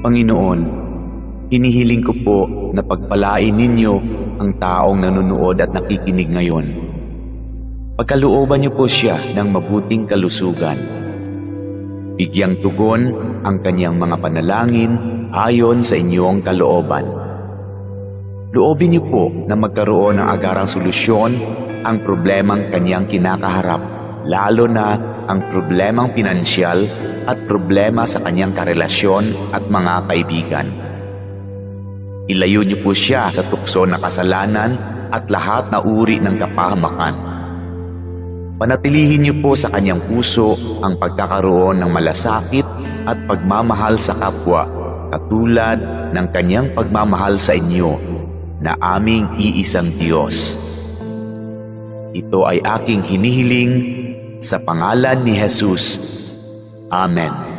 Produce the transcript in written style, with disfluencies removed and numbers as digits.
Panginoon, hinihiling ko po na pagpalain ninyo ang taong nanonood at nakikinig ngayon. Pagkalooban niyo po siya ng mabuting kalusugan. Bigyang tugon ang kanyang mga panalangin ayon sa inyong kalooban. Loobin niyo po na magkaroon ng agarang solusyon ang problemang kanyang kinakaharap, lalo na ang problemang pinansyal at problema sa kanyang karelasyon at mga kaibigan. Ilayo niyo po siya sa tukso na kasalanan at lahat na uri ng kapahamakan. Panatilihin niyo po sa kanyang puso ang pagkakaroon ng malasakit at pagmamahal sa kapwa, katulad ng kanyang pagmamahal sa inyo na aming iisang Diyos. Ito ay aking hinihiling sa pangalan ni Jesus. Amen.